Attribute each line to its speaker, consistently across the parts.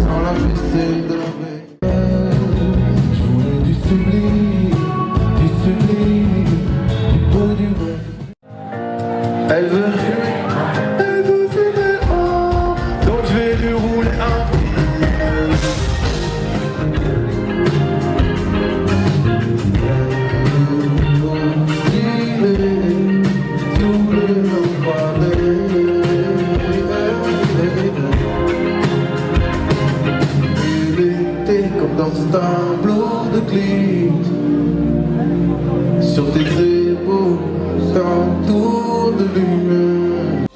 Speaker 1: sans la ficelle de la veille. Je voulais du sublime, du beau, du vrai. Elle veut fumer, oh, donc je vais lui rouler un comme dans un tableau de Klimt. Sur tes épaules, un tour de lumière.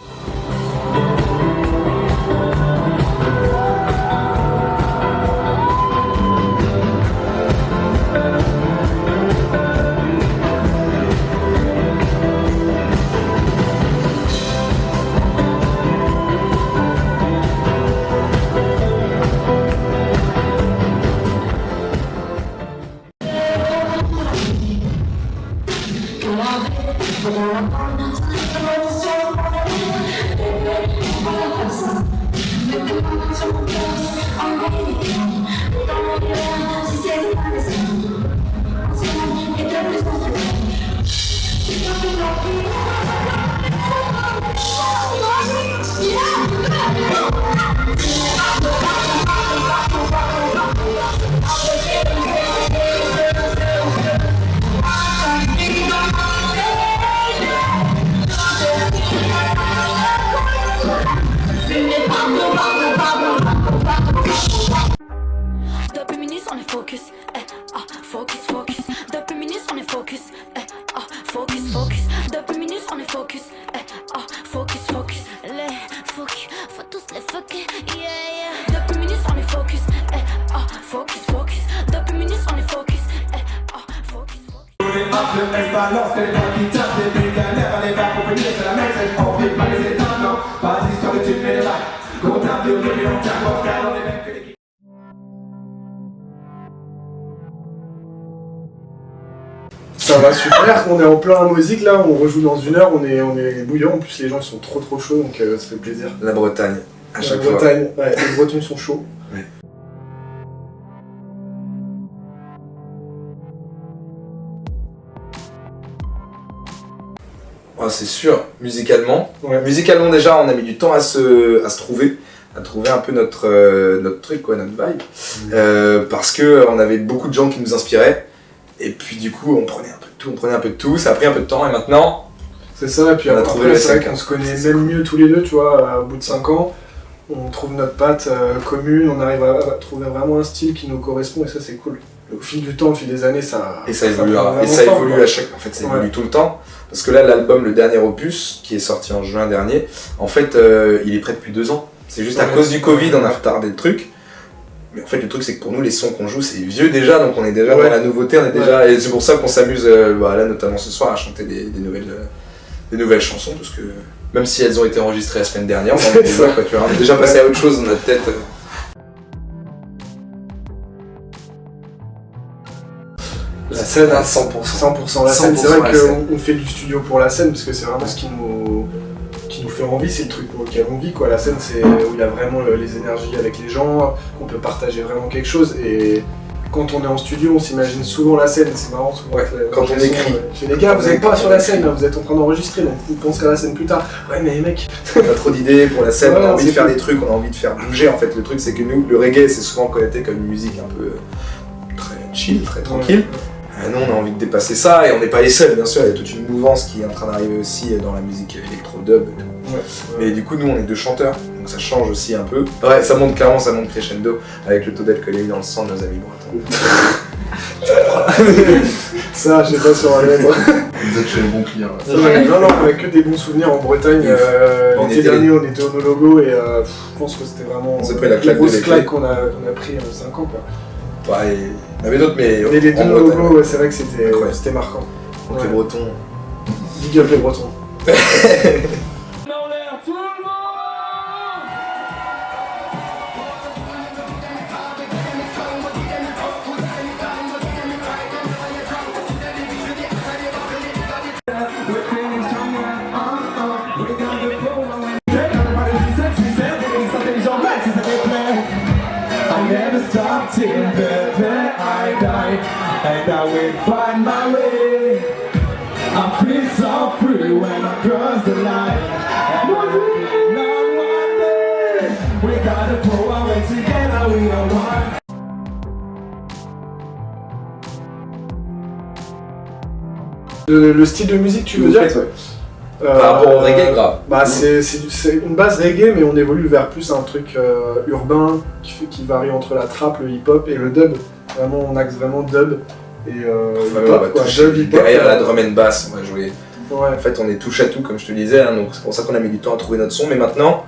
Speaker 2: Depuis minutes on est focus, focus, focus. Depuis minutes on est focus, focus, focus. Depuis minutes on est focus, focus, focus. Les focus, faut tous les focus, yeah, yeah. Depuis minutes on est focus, focus, focus. Depuis minutes on est focus, focus, focus.
Speaker 3: Elle balance, les pas qui tapent, les billes galères, elle est pas pour venir, c'est la même, c'est on vit pas les étonnants. Pas d'histoire de tuer les vagues, comptable de millions, tiens, mon frère, on est même que l'équipe.
Speaker 4: Ça va super, on est en plein musique là, on rejoue dans 1 heure, on est bouillant, en plus les gens ils sont trop chauds donc ça fait plaisir.
Speaker 5: La Bretagne, à chaque fois.
Speaker 4: Bretagne, ouais, les Bretons sont chauds.
Speaker 5: Ouais. Oh, c'est sûr, musicalement.
Speaker 4: Ouais.
Speaker 5: Musicalement déjà, on a mis du temps à se trouver, à trouver un peu notre truc, quoi, notre vibe. Parce que on avait beaucoup de gens qui nous inspiraient. Et puis du coup, on prenait un peu de tout, ça a pris un peu de temps et maintenant...
Speaker 4: C'est ça, et puis
Speaker 5: on a
Speaker 4: après,
Speaker 5: trouvé le
Speaker 4: c'est vrai
Speaker 5: 5
Speaker 4: qu'on se connaît même mieux tous les deux, tu vois, au bout de 5 ans, on trouve notre patte commune, on arrive à trouver vraiment un style qui nous correspond et ça c'est cool. Au fil du temps, au fil des années, ça...
Speaker 5: Et ça évolue,
Speaker 4: prend
Speaker 5: et ça
Speaker 4: vraiment
Speaker 5: évolue
Speaker 4: forme,
Speaker 5: à chaque... En fait, ça évolue
Speaker 4: Ouais.
Speaker 5: tout le temps. Parce que là, l'album, le dernier opus, qui est sorti en juin dernier, en fait, il est prêt depuis 2 ans. C'est juste à
Speaker 4: Ouais.
Speaker 5: cause du Covid, on a retardé le truc. Mais en fait, le truc, c'est que pour nous, les sons qu'on joue, c'est vieux déjà, donc on est déjà
Speaker 4: Ouais.
Speaker 5: dans la nouveauté, on est déjà... Et c'est pour ça qu'on s'amuse, là, notamment ce soir, à chanter des nouvelles chansons, parce que même si elles ont été enregistrées la semaine dernière, on est déjà passé à autre chose dans notre tête.
Speaker 4: La scène à
Speaker 5: 100%.
Speaker 4: 100% la scène, c'est
Speaker 5: 100%
Speaker 4: vrai
Speaker 5: la scène.
Speaker 4: qu'on fait du studio pour la scène parce que c'est vraiment ce qui nous fait envie, c'est le truc pour lequel on vit quoi. La scène c'est où il y a vraiment les énergies avec les gens, qu'on peut partager vraiment quelque chose et quand on est en studio on s'imagine souvent la scène, c'est marrant souvent.
Speaker 5: Ouais, quand on écrit.
Speaker 4: Je fais les gars, vous êtes pas sur la scène, là, vous êtes en train d'enregistrer donc vous penserez à la scène plus tard. Ouais mais mec,
Speaker 5: On a trop d'idées pour la scène,
Speaker 4: Ouais,
Speaker 5: on a envie de
Speaker 4: c'est
Speaker 5: faire
Speaker 4: cool.
Speaker 5: des trucs, on a envie de faire bouger en fait. Le truc c'est que nous, le reggae c'est souvent connoté comme une musique un peu très chill, très tranquille. Nous on a envie de dépasser ça et on n'est pas les seuls bien sûr, il y a toute une mouvance qui est en train d'arriver aussi dans la musique électro-dub et tout.
Speaker 4: Ouais.
Speaker 5: Mais du coup nous on est 2 chanteurs, donc ça change aussi un peu. Ouais, ça monte clairement, ça monte crescendo avec le taux d'alcoolémie dans le sang de nos amis bretons.
Speaker 4: Ça, je sais pas sur la lettre.
Speaker 6: Vous êtes chez les bons clients. Là.
Speaker 4: Ouais, non, on a que des bons souvenirs en Bretagne.
Speaker 5: On
Speaker 4: L'été
Speaker 5: était-
Speaker 4: dernier, on était au Nologo et je pense que c'était vraiment
Speaker 5: On s'est pris la claque de
Speaker 4: grosse
Speaker 5: l'été.
Speaker 4: claque qu'on a pris 5 ans. Quoi.
Speaker 5: Ouais, il y en avait d'autres mais
Speaker 4: Et les deux
Speaker 5: en Bretagne,
Speaker 4: Nologo, ouais, c'est vrai que c'était
Speaker 5: Incroyable.
Speaker 4: c'était marquant.
Speaker 5: donc
Speaker 4: Ouais.
Speaker 5: les bretons.
Speaker 4: Big up les Bretons.
Speaker 3: never stop till I die, and I will find my way. I feel so free when I cross the line. And one day, we gotta pull our way together, we are one.
Speaker 4: Le style de musique, tu veux dire?
Speaker 5: Par rapport au reggae, grave.
Speaker 4: Bah, c'est une base reggae, mais on évolue vers plus un truc urbain qui varie entre la trap, le hip-hop et le dub. Vraiment, on axe vraiment dub et hip-hop, quoi. Dub, hip-hop,
Speaker 5: derrière la drum and bass, on va jouer.
Speaker 4: Ouais.
Speaker 5: En fait, on est touche à tout, comme je te disais, hein, donc c'est pour ça qu'on a mis du temps à trouver notre son. Mais maintenant,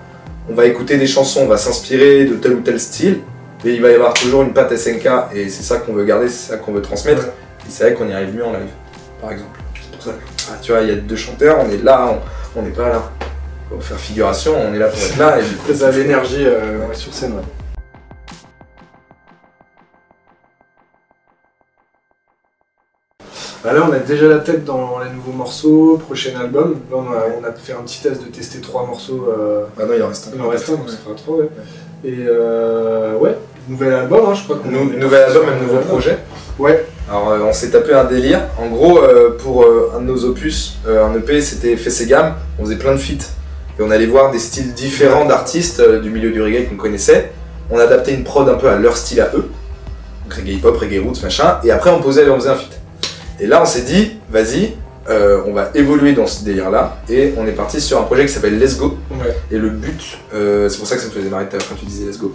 Speaker 5: on va écouter des chansons, on va s'inspirer de tel ou tel style, mais il va y avoir toujours une patte SNK, et c'est ça qu'on veut garder, c'est ça qu'on veut transmettre.
Speaker 4: Ouais.
Speaker 5: Et c'est vrai qu'on y arrive mieux en live, par exemple. C'est pour ça que, tu vois, il y a 2 chanteurs, on est là, on n'est pas là pour faire figuration, on est là pour être là. Et du coup,
Speaker 4: Ça a l'énergie sur scène. Ouais. Bah là, on a déjà la tête dans les nouveaux morceaux, prochain album. Là, on a fait un petit test de tester 3 morceaux.
Speaker 5: Ah non, il en reste un.
Speaker 4: Il en reste un, donc ça fera 3, ouais. Et ouais, nouvel album, hein, je crois qu'on
Speaker 5: Nouvel album, un nouveau projet.
Speaker 4: Ouais.
Speaker 5: Alors on s'est tapé un délire. En gros, pour un de nos opus, un EP, c'était Fessé Gamme. On faisait plein de feats. Et on allait voir des styles différents d'artistes du milieu du reggae qu'on connaissait. On adaptait une prod un peu à leur style à eux. Donc reggae hip-hop, reggae roots, machin. Et après on faisait un feat. Et là on s'est dit, vas-y, on va évoluer dans ce délire-là. Et on est parti sur un projet qui s'appelle Let's Go.
Speaker 4: Ouais.
Speaker 5: Et le but, c'est pour ça que ça me faisait marrer tout à l'heure quand tu disais Let's Go.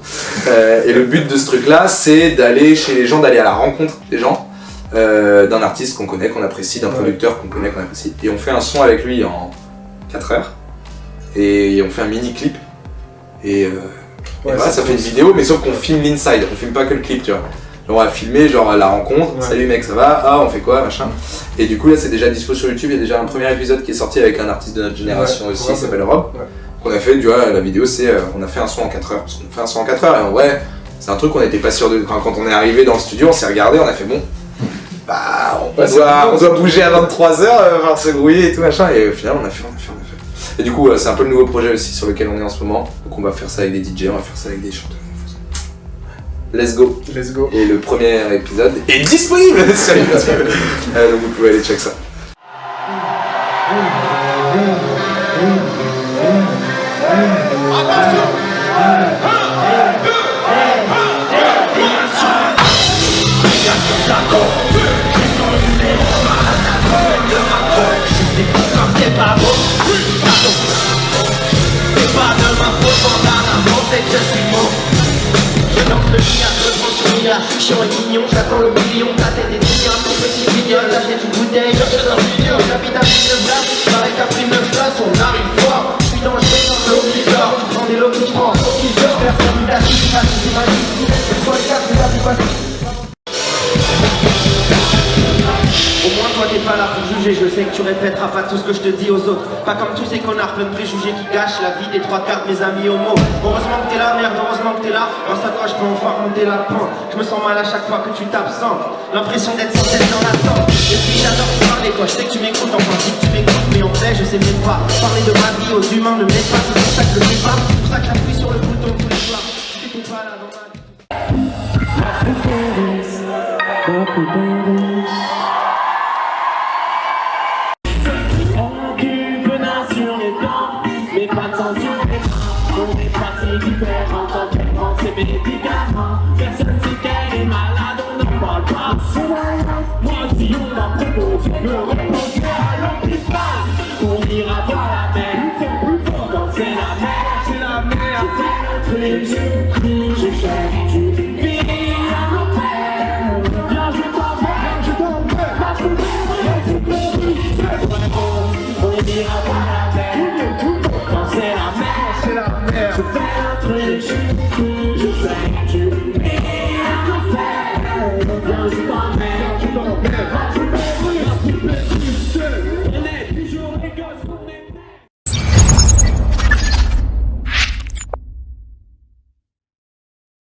Speaker 5: Et le but de ce truc-là, c'est d'aller chez les gens, d'aller à la rencontre des gens. D'un artiste qu'on connaît, qu'on apprécie, d'un producteur qu'on connaît, qu'on apprécie. Et on fait un son avec lui en 4 heures. Et on fait un mini-clip. Et voilà, ça fait une vidéo, mais sauf qu'on filme l'inside, on filme pas que le clip, tu vois. Genre, on va filmer genre la rencontre, salut mec, ça va, ah on fait quoi, machin. Et du coup là c'est déjà dispo sur YouTube, il y a déjà un premier épisode qui est sorti avec un artiste de notre génération aussi, il s'appelle Rob.
Speaker 4: Ouais.
Speaker 5: Qu'on a fait, tu vois, la vidéo c'est, on a fait un son en 4 heures. Parce qu'on fait un son en 4 heures et en vrai, c'est un truc qu'on n'était pas sûr de. Quand on est arrivé dans le studio, on s'est regardé, on a fait bon. Bah, on doit bouger à 23h, voir se grouiller et tout machin, et au final on a fait. Et du coup, c'est un peu le nouveau projet aussi sur lequel on est en ce moment. Donc on va faire ça avec des DJ, on va faire ça avec des chanteurs. Let's go.
Speaker 4: Let's go.
Speaker 5: Et le premier épisode est disponible sur YouTube. Donc vous pouvez aller check ça.
Speaker 7: Chiant et mignon, j'attends le million, ta tête est mignon, ton petit mignol, j'achète une bouteille, j'achète un million, j'habite à Villeneuve, pareil qu'à prime 9 places, on arrive fort, je suis dangereux dans l'eau qui dort, je prends des lots qui prend, faut qu'ils dort, personne ne lâche, c'est magique, soit les cartes, la plus facile. Au moins toi t'es pas là pour juger, je sais que tu répéteras pas tout ce que je te dis aux autres. Pas comme tous ces connards pleins de préjugés qui gâchent la vie des 3/4 de mes amis homo. Heureusement que t'es là, merde, heureusement que t'es là. Grâce à toi je peux enfin remonter la pente. Je me sens mal à chaque fois que tu t'absentes. L'impression d'être sans tête dans l'attente. Et puis j'adore te parler, toi je sais que tu m'écoutes, enfin si tu m'écoutes, mais en fait je sais même pas. Parler de ma vie aux humains ne m'aide pas, c'est pour ça que je le fais pas. C'est pour ça que j'appuie sur le bouton tous les soirs. Si t'étais pas là dans ma vie.
Speaker 8: Mais pas de censure, on est pas si différents, complètement c'est médicaments. Personne sait qu'elle est malade, on n'en parle pas. Moi si on m'a proposé, je me reposerai à l'hôpital. On ira voir la mer, c'est plus fort quand c'est la mer. C'est la mer, je fais le cri, je cherche une vie à l'enfer. Viens je t'emmène, ma poupée, on ira voir la mer.